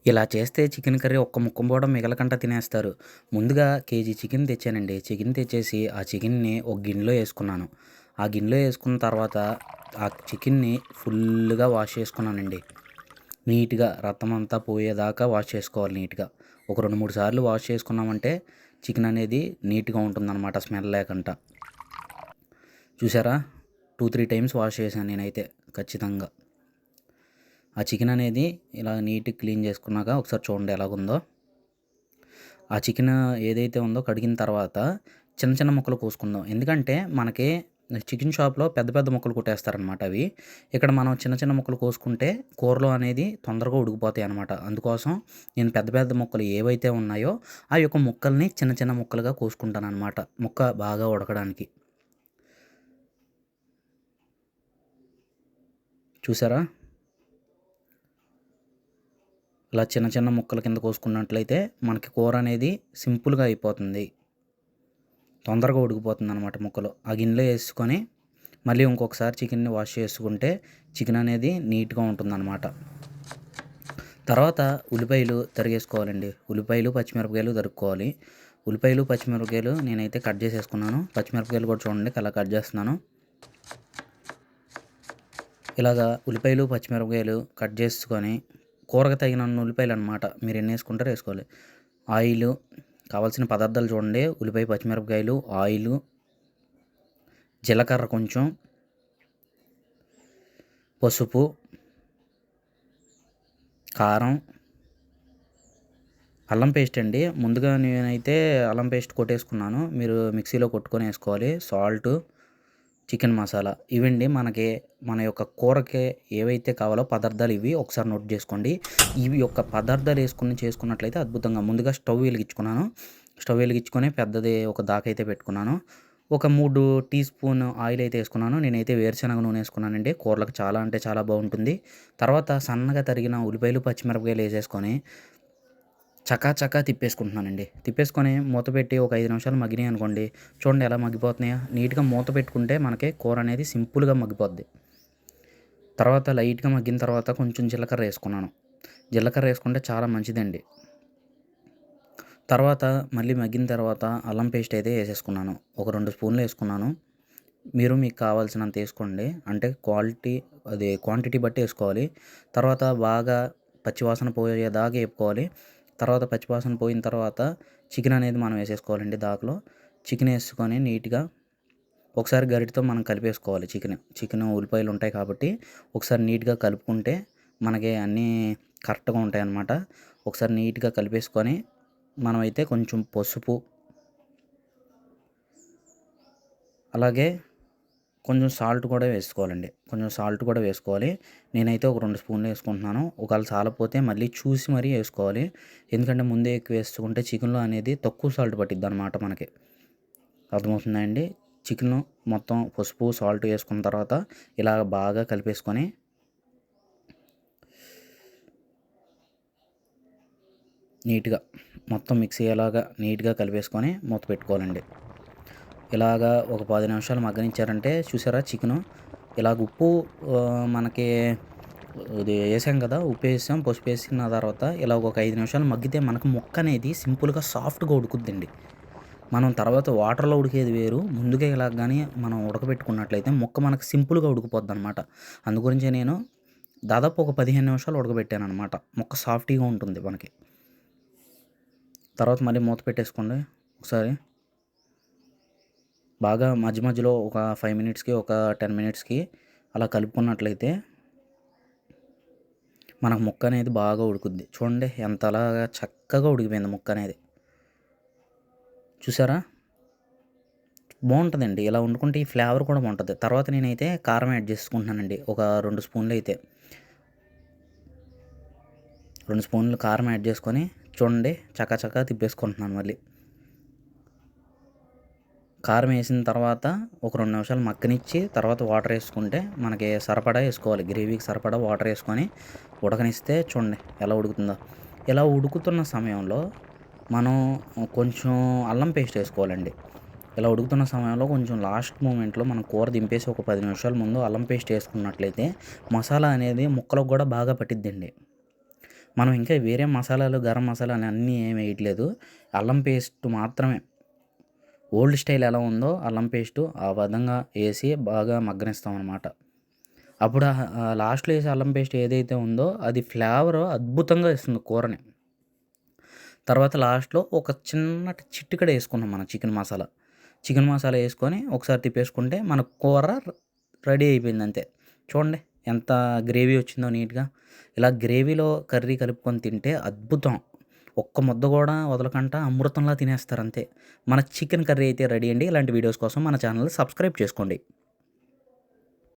ఇలా చేస్తే chicken curry ఒక్క ముక్క కూడా మిగలకుండా తినేస్తారు. ముందుగా కేజీ చికెన్ తెచ్చానండి. చికెన్ తెచ్చేసి ఆ చికెన్‌ని ఒక గిన్నెలో యేసుకున్నాను. ఆ గిన్నెలో యేసుకున్న తర్వాత ఆ చికెన్‌ని ఫుల్లుగా వాష్ చేసుకున్నానండి. నీట్‌గా రత్తమంతా పోయేదాకా వాష్ చేసుకోవాలి నీట్‌గా. ఒక 2, 3 సార్లు వాష్ చేసుకున్నామంటే చికెన్ అనేది నీట్‌గా ఉంటుందన్నమాట స్మెల్ లేకుండా. చూసారా? 2, 3 టైమ్స్ వాష్ చేశాను నేనైతే ఖచ్చితంగా. ఆ చికెన్ అనేది ఇలా నీట్‌గా క్లీన్ చేసుకున్నాక ఒకసారి చూడండి ఎలాగుందో. ఆ చికెన్ ఏదైతే ఉందో కడిగిన తర్వాత చిన్న చిన్న ముక్కలు కోసుకుందాం. ఎందుకంటే మనకి చికెన్ షాప్‌లో పెద్ద పెద్ద ముక్కలు కొట్టేస్తారనమాట అవి. ఇక్కడ మనం చిన్న చిన్న ముక్కలు కోసుకుంటే కూరలో అనేది తొందరగా ఉడికిపోతాయనమాట. అందుకోసం నేను పెద్ద పెద్ద ముక్కలు ఏవైతే ఉన్నాయో ఆ యొక్క ముక్కల్ని చిన్న చిన్న ముక్కలుగా కోసుకుంటాననమాట. ముక్క బాగా ఉడకడానికి. చూసారా? ఇలా చిన్న చిన్న ముక్కల కింద కోసుకున్నట్లయితే మనకి కూర అనేది సింపుల్‌గా అయిపోతుంది. తొందరగా ఉడికిపోతుందనమాట ముక్కలు. ఆ గిన్నెలో యేసుకొని మళ్ళీ ఇంకొకసారి చికెన్‌ని వాష్ చేసుకుంటే చికెన్ అనేది నీట్‌గా ఉంటుందనమాట. తర్వాత ఉల్లిపాయలు తరిగేసుకోవాలండి. ఉల్లిపాయలు, పచ్చిమిరపకాయలు తరుక్కోవాలి. ఉల్లిపాయలు, పచ్చిమిరపకాయలు నేనైతే కట్ చేసేసుకున్నాను. పచ్చిమిరపకాయలు కూడా చూడండి అలా కట్ చేస్తున్నాను. ఇలాగా ఉల్లిపాయలు, పచ్చిమిరపకాయలు కట్ చేసుకొని కూరకు తగినన్ని ఉల్లిపాయలనమాట. మీరు ఎన్ని యేసుకుంటారో యేసుకోవాలి. ఆయిలు, కావాల్సిన పదార్థాలు చూడండి. ఉల్లిపాయ, పచ్చిమిరపకాయలు, ఆయిలు, జీలకర్ర కొంచెం, పసుపు, కారం, అల్లం పేస్ట్ అండి. ముందుగా నేనైతే అల్లం పేస్ట్ కొట్టేసుకున్నాను. మీరు మిక్సీలో కొట్టుకొని యేసుకోవాలి. సాల్టు, చికెన్ మసాలా ఇవండి మనకి మన యొక్క కూరకి ఏవైతే కావాలో పదార్థాలు ఇవి ఒకసారి నోట్ చేసుకోండి. ఇవి యొక్క పదార్థాలు యేసుకొని చేసుకున్నట్లయితే అద్భుతంగా ముందుగా స్టవ్ వెలిగించుకున్నాను. స్టవ్ వెలిగించుకొని పెద్దది ఒక దాకైతే పెట్టుకున్నాను. ఒక 3 టీ స్పూన్ ఆయిల్ అయితే యేసుకున్నాను. నేనైతే వేరుశనగ నూనె యేసుకున్నానండి. కూరలకు చాలా అంటే చాలా బాగుంటుంది. తర్వాత సన్నగా తరిగిన ఉల్లిపాయలు, పచ్చిమిరపకాయలు యేసేసుకొని చకా తిప్పేసుకుంటున్నానండి. తిప్పేసుకొని మూత పెట్టి ఒక 5 నిమిషాలు మగ్గినాయి అనుకోండి. చూడండి ఎలా మగ్గిపోతున్నాయో. నీట్‌గా మూత పెట్టుకుంటే మనకి కూర అనేది సింపుల్‌గా మగ్గిపోద్ది. తర్వాత లైట్‌గా మగ్గిన తర్వాత కొంచెం జీలకర్ర యేసుకున్నాను. జీలకర్ర యేసుకుంటే చాలా మంచిదండి. తర్వాత మళ్ళీ మగ్గిన తర్వాత అల్లం పేస్ట్ అయితే యేసేసుకున్నాను. ఒక 2 స్పూన్లు యేసుకున్నాను. మీరు మీకు కావాల్సినంత యేసుకోండి. అంటే క్వాంటిటీ బట్టి యేసుకోవాలి. తర్వాత బాగా పచ్చివాసన పోయేదాకా ఏపుకోవాలి. తర్వాత పచ్చివాసన పోయిన తర్వాత చికెన్ అనేది మనం యేసేసుకోవాలండి దాకలో. చికెన్ యేసుకొని నీట్‌గా ఒకసారి గరిటెతో మనం కలిపేసుకోవాలి చికెను. చికెను ఉల్లిపాయలు ఉంటాయి కాబట్టి ఒకసారి నీట్‌గా కలుపుకుంటే మనకి అన్నీ కరెక్ట్‌గా ఉంటాయన్నమాట. ఒకసారి నీట్‌గా కలిపేసుకొని మనమైతే కొంచెం పసుపు, అలాగే కొంచెం సాల్ట్ కూడా వేసుకోవాలండి. కొంచెం సాల్ట్ కూడా వేసుకోవాలి. నేనైతే ఒక 2 స్పూన్లు యేసుకుంటున్నాను. ఒకవేళ చాలకపోతే మళ్ళీ చూసి మరీ యేసుకోవాలి. ఎందుకంటే ముందే ఎక్కువ వేసుకుంటే చికెన్‌లో అనేది తక్కువ సాల్ట్ పట్టిద్దనమాట మనకి. అర్థమవుతుందా అండి? చికెను మొత్తం పసుపు, సాల్ట్ యేసుకున్న తర్వాత ఇలా బాగా కలిపేసుకొని నీట్‌గా మొత్తం మిక్స్ అయ్యేలాగా నీట్‌గా కలిపేసుకొని మూత పెట్టుకోవాలండి. ఇలాగా ఒక 10 నిమిషాలు మగ్గనిచ్చారంటే చూసారా చికెను ఇలాగ ఉప్పు మనకి ఇది ఏసాం కదా! ఉప్పేసాం, పసుపేసిన తర్వాత ఇలా ఒక 5 నిమిషాలు మగ్గితే మనకు ముక్క అనేది సింపుల్‌గా సాఫ్ట్‌గా ఉడుకుద్దండి. మనం తర్వాత వాటర్‌లో ఉడికేది వేరు. ముందుగా ఇలా గాని మనం ఉడకబెట్టుకున్నట్లయితే ముక్క మనకు సింపుల్‌గా ఉడికిపోద్దనమాట. అందుగురించే నేను దాదాపు ఒక 15 నిమిషాలు ఉడకబెట్టాననమాట. ముక్క సాఫ్టీగా ఉంటుంది మనకి. తర్వాత మళ్ళీ మూత పెట్టేసుకోండి ఒకసారి. బాగా మధ్య మధ్యలో ఒక 5 మినిట్స్‌కి, ఒక 10 మినిట్స్‌కి అలా కలుపుకున్నట్లయితే మనకు ముక్క అనేది బాగా ఉడుకుద్ది. చూడండి ఎంతలాగా చక్కగా ఉడికిపోయింది ముక్క అనేది. చూసారా? బావుంటదండి. ఇలా వండుకుంటే ఈ ఫ్లేవర్ కూడా బావుంటది. తర్వాత నేనైతే కారం యాడ్ చేసుకుంటున్నానండి. ఒక 2 స్పూన్‌లయితే. 2 స్పూన్‌లు కారం యాడ్ చేసుకొని చూడండి చకా తిప్పేసుకుంటున్నాను మళ్ళీ. కారం ఏసిన తర్వాత ఒక 2 నిమిషాలు మగ్గనిచ్చి తర్వాత వాటర్ ఏసుకుంటే మనకి సరిపడా ఏసుకోవాలి. గ్రేవీకి సరిపడా వాటర్ ఏసుకొని ఉడకనిస్తే చూడండి ఎలా ఉడుకుతుందో. ఇలా ఉడుకుతున్న సమయంలో మనం కొంచెం అల్లం పేస్ట్ ఏసుకోవాలండి. ఇలా ఉడుకుతున్న సమయంలో కొంచెం లాస్ట్ మూమెంట్‌లో మనం కూర దింపేసి ఒక 10 నిమిషాల ముందు అల్లం పేస్ట్ ఏసుకున్నట్లయితే మసాలా అనేది ముక్కలకు గూడా బాగా పట్టిద్దండి. మనం ఇంకా వేరే మసాలాలు, గరం మసాలాలు అన్నీ ఏమి వేయట్లేదు. అల్లం పేస్ట్ మాత్రమే. ఓల్డ్ స్టైల్ ఎలా ఉందో అల్లం పేస్టు ఆ విధంగా ఏసి బాగా మగ్గనిస్తామనమాట. అప్పుడు లాస్ట్‌లో ఏసే అల్లం పేస్ట్ ఏదైతే ఉందో అది ఫ్లేవరు అద్భుతంగా ఇస్తుంది కూరని. తర్వాత లాస్ట్‌లో ఒక చిన్నటి చిటికెడు ఏసుకున్నాం మనం చికెన్ మసాలా. చికెన్ మసాలా ఏసుకొని ఒకసారి తిప్పేసుకుంటే మన కూర రెడీ అయిపోయిందంతే. చూడండి ఎంత గ్రేవీ వచ్చిందో నీట్‌గా. ఇలా గ్రేవీలో కర్రీ కలుపుకొని తింటే అద్భుతం. ఒక్క ముద్ద గూడా వదలకంట అమృతంలా తినేస్తారంతే. మన చికెన్ కర్రీ అయితే రెడీ అండి. ఇలాంటి వీడియోస్ కోసం మన ఛానల్‌ని సబ్స్క్రైబ్ చేసుకోండి.